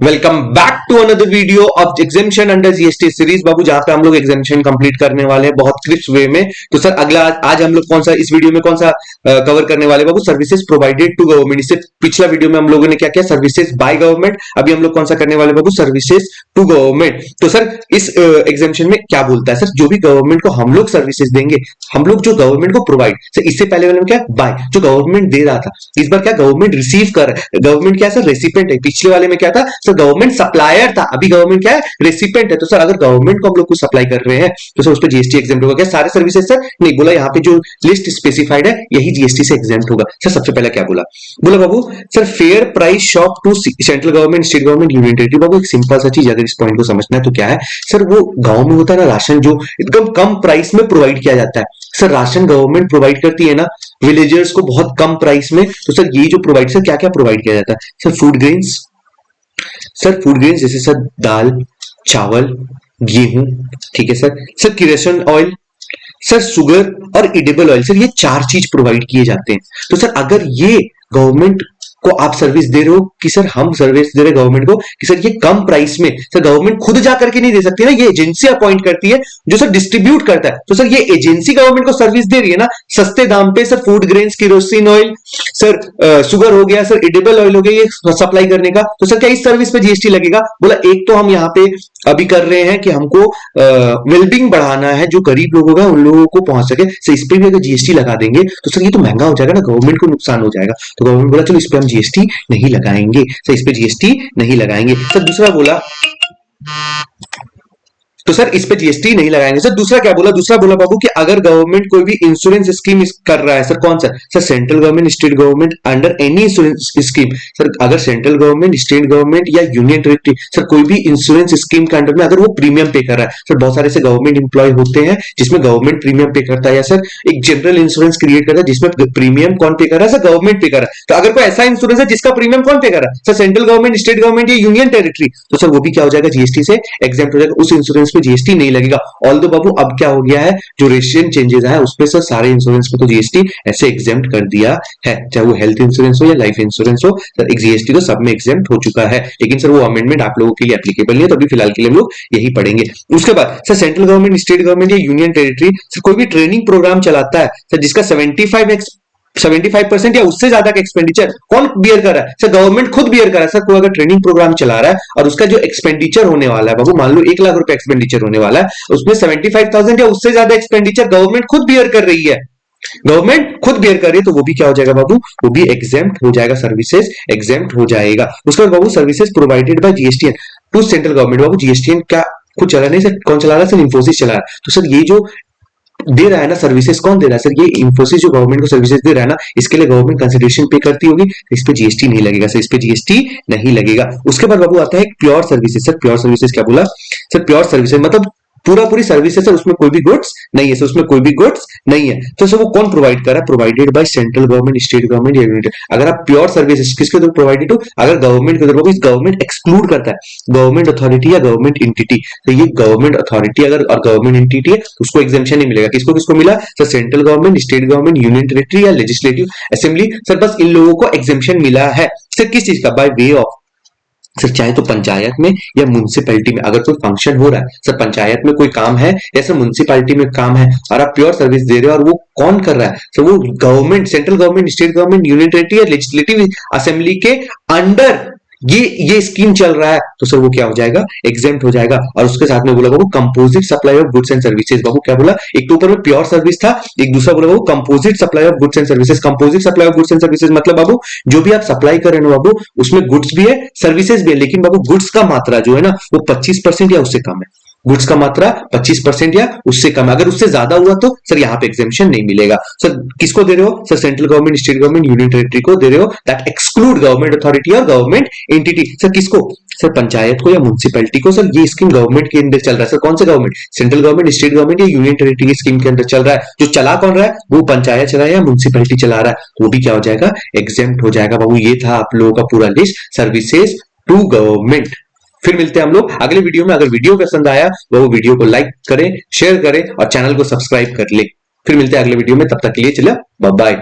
Welcome back to another video of exemption under GST series बाबू, जहां पे हम लोग एग्जामिशन कंप्लीट करने वाले हैं बहुत क्रिस्प वे में। तो सर अगला आज हम लोग कौन सा इस वीडियो में कौन सा कवर करने वाले बाबू? Services provided to government. इससे पिछला वीडियो में हम लोगों ने क्या किया? Services by government. अभी हम लोग कौन सा करने वाले बाबू? Services to government. तो सर इस एग्जामिशन में क्या बोलता है? सर जो भी गवर्नमेंट को हम लोग सर्विसेज देंगे, हम लोग जो गवर्नमेंट को प्रोवाइड, सर इससे पहले वाले में क्या बाय, जो गवर्नमेंट दे रहा था, इस बार क्या गवर्नमेंट रिसीव कर रहा है। गवर्नमेंट क्या है सर? रेसिपिएंट है। पिछले वाले में क्या था सर? गवर्नमेंट सप्लायर था। अभी गवर्नमेंट क्या है? रेसिपिएंट है। तो सर अगर गवर्नमेंट को हम लोग कुछ सप्लाई कर रहे हैं तो सर उस पर जीएसटी एग्जेम्प्ट होगा क्या? सारे सर्विसेज सर नहीं बोला, यहाँ पे जो लिस्ट स्पेसिफाइड है यही जीएसटी से एग्जेम्प्ट होगा। सर सबसे पहले क्या बोला? बोला बाबू sir fair price shop to central government, state government, union territory. बाबू एक सिंपल सा चीज, अगर इस पॉइंट को समझना है तो क्या है सर? वो गांव में होता है ना राशन, जो एकदम कम प्राइस में प्रोवाइड किया जाता है। सर राशन गवर्नमेंट प्रोवाइड करती है ना विलेजर्स को बहुत कम प्राइस में। तो सर ये जो प्रोवाइड, सर क्या क्या प्रोवाइड किया जाता है? Sir food grains, sir food grains जैसे सर दाल, चावल, गेहूं, ठीक है sir. Sir kerosene oil, sir sugar और एडिबल ऑयल, सर ये चार चीज प्रोवाइड किए जाते हैं। तो सर अगर ये गवर्नमेंट को आप सर्विस दे रहे हो कि सर हम सर्विस दे रहे गवर्नमेंट को कि सर ये कम प्राइस में, सर गवर्नमेंट खुद जाकर के नहीं दे सकती ना, ये एजेंसी अपॉइंट करती है जो सर डिस्ट्रीब्यूट करता है। तो सर ये एजेंसी गवर्नमेंट को सर्विस दे रही है ना सस्ते दाम पे। Sir food grains, kerosene oil, sir sugar हो गया, सर एडिबल ऑयल हो गया, ये सप्लाई करने का। तो सर क्या इस सर्विस पे जीएसटी लगेगा? बोला एक तो हम यहाँ पे अभी कर रहे हैं कि हमको वेलबिंग बढ़ाना है, जो गरीब लोग होगा उन लोगों को पहुंच सके। सर इस पे भी अगर जीएसटी लगा देंगे तो सर ये तो महंगा हो जाएगा ना, गवर्नमेंट को नुकसान हो जाएगा। तो गवर्नमेंट बोला चलो इस पे हम जीएसटी नहीं लगाएंगे, सर इस पे जीएसटी नहीं लगाएंगे। सर दूसरा बोला, तो सर इस पे जीएसटी नहीं लगाएंगे। सर दूसरा क्या बोला? दूसरा बोला बाबू कि अगर गवर्नमेंट कोई भी इंश्योरेंस स्कीम कर रहा है, सर कौन सा? Sir central government, state government under any insurance scheme. Sir अगर सेंट्रल गवर्नमेंट, स्टेट गवर्नमेंट या यूनियन टेरिटरी सर कोई भी इंश्योरेंस स्कीम के अंडर में अगर वो प्रीमियम पे कर रहा है, सर बहुत सारे से गवर्नमेंट इंप्लॉय होते हैं जिसमें गवर्नमेंट प्रीमियम पे करता है, या सर एक जनरल इंश्योरेंस क्रिएट करता है जिसमें प्रीमियम कौन पे कर रहा है? सर गवर्नमेंट पे कर रहा है। तो अगर कोई ऐसा इंश्योरेंस है जिसका प्रीमियम कौन पे कर रहा है? Sir central government, state government या यूनियन टेरिटरी। तो सर वो भी क्या हो जाएगा? जीएसटी से एग्जेम्प्ट हो जाएगा, उस इंश्योरेंस पे जीएसटी नहीं लगेगा। ऑल्दो बाबू अब क्या हो गया है, जो रेशियन चेंजेस है उसपे सर सारे इंश्योरेंस पे तो जीएसटी ऐसे एग्जेम्प्ट कर दिया है, चाहे वो हेल्थ इंश्योरेंस हो या लाइफ इंश्योरेंस हो। सर एक जीएसटी तो सब में एग्जेम्प्ट हो चुका है, लेकिन सर वो अमेंडमेंट आप लोगों के लिए एप्लीकेबल नहीं है, तो अभी फिलहाल के लिए हम लोग यही पढ़ेंगे। उसके बाद sir central government, state government या यूनियन टेरिटरी सर कोई भी ट्रेनिंग प्रोग्राम चलाता है सर जिसका 75% या उससे ज्यादा का एक्सपेंडिचर कौन बियर कर रहा है? सर गवर्नमेंट खुद बियर कर रहा है। सर कोई अगर ट्रेनिंग प्रोग्राम चला रहा है और उसका जो एक्सपेंडिचर होने वाला है बाबू, मान लो 1 लाख रुपए एक्सपेंडिचर होने वाला है, उसमें 75,000 या उससे ज्यादा एक्सपेंडिचर गवर्नमेंट खुद बियर कर रही है, गवर्नमेंट खुद बियर कर रही है, तो वो भी क्या हो जाएगा बाबू? वो भी एग्जेम्प्ट हो जाएगा, सर्विसेज एग्जेम्प्ट हो जाएगा। उसके बाद बाबू services provided by GSTN to central government. बाबू जीएसटीएन क्या खुद चला नहीं सर, कौन चला रहा है? सर इंफोसिस चला रहा है। तो सर ये जो दे रहा है ना सर्विसेज, कौन दे रहा है? सर ये इंफोसिस जो गवर्नमेंट को सर्विसेज दे रहा है ना, इसके लिए गवर्नमेंट कंसिडरेशन पे करती होगी, इस पे जीएसटी नहीं लगेगा। सर इस पे जीएसटी नहीं लगेगा। उसके बाद बाबू आता है pure services. Sir pure services क्या बोला? सर प्योर सर्विसेज मतलब पूरा पूरी सर्विस है सर, उसमें कोई भी गुड्स नहीं है, सर उसमें कोई भी गुड्स नहीं है। तो सर वो कौन प्रोवाइड कर रहा है? Provided by central government, state government या यूनियन। अगर आप प्योर सर्विस किसके थ्रू प्रोवाइडेड हो? अगर गवर्नमेंट के थ्रू, गवर्नमेंट एक्सक्लूड करता है गवर्नमेंट अथॉरिटी या गवर्नमेंट एंटिटी, तो ये गवर्नमेंट अथॉरिटी अगर और गवर्नमेंट एंटिटी है तो उसको एग्जेम्पशन नहीं मिलेगा। किसको किसको मिला? Sir central government, state government, union territory या लेजिस्लेटिव असेंबली। सर बस इन लोगों को एग्जेम्पशन मिला है। सर किस चीज का? बाय वे ऑफ, सर चाहे तो पंचायत में या म्युनिसिपैलिटी में अगर कोई फंक्शन हो रहा है, सर पंचायत में कोई काम है या सर म्युनिसिपैलिटी में काम है और आप प्योर सर्विस दे रहे हो, और वो कौन कर रहा है? सर वो government, central government, state government, union territory या लेजिस्लेटिव असेंबली के अंडर ये स्कीम चल रहा है, तो सर वो क्या हो जाएगा? एग्जेम्प्ट हो जाएगा। और उसके साथ में बोला बाबू composite supply of goods and services. बाबू क्या बोला? एक तो ऊपर में प्योर सर्विस था, एक दूसरा बोला बाबू composite supply of goods and services. Composite supply of goods and services मतलब बाबू जो भी आप सप्लाई कर रहे हो बाबू उसमें गुड्स भी है, सर्विसेज भी है, लेकिन बाबू गुड्स का मात्रा जो है ना वो 25% या उससे कम है। गुड्स का मात्रा 25% या उससे कम। अगर उससे ज्यादा हुआ तो सर यहाँ पे एग्जेम्पशन नहीं मिलेगा। सर किसको दे रहे हो? Sir central government, state government, union territory को दे रहे हो, दैट एक्सक्लूड गवर्नमेंट अथॉरिटी और गवर्नमेंट एंटिटी। सर किसको? सर पंचायत को या म्युनिसिपैलिटी को। सर ये स्कीम गवर्नमेंट के अंदर चल रहा है। सर कौन सा government? Central government, state government या यूनियन टेरिटरी की स्कीम के अंदर चल रहा है। जो चला कौन रहा है? वो पंचायत चला है या म्युनिसिपैलिटी चला रहा है, तो वो भी क्या हो जाएगा? एग्जेम्प्ट हो जाएगा। बाबू ये था आप लोगों का पूरा लिस्ट सर्विसेज टू गवर्नमेंट। फिर मिलते हैं हम लोग अगले वीडियो में। अगर वीडियो पसंद आया वो वीडियो को लाइक करें, शेयर करें और चैनल को सब्सक्राइब कर ले। फिर मिलते हैं अगले वीडियो में, तब तक के लिए चलो बाय बाय।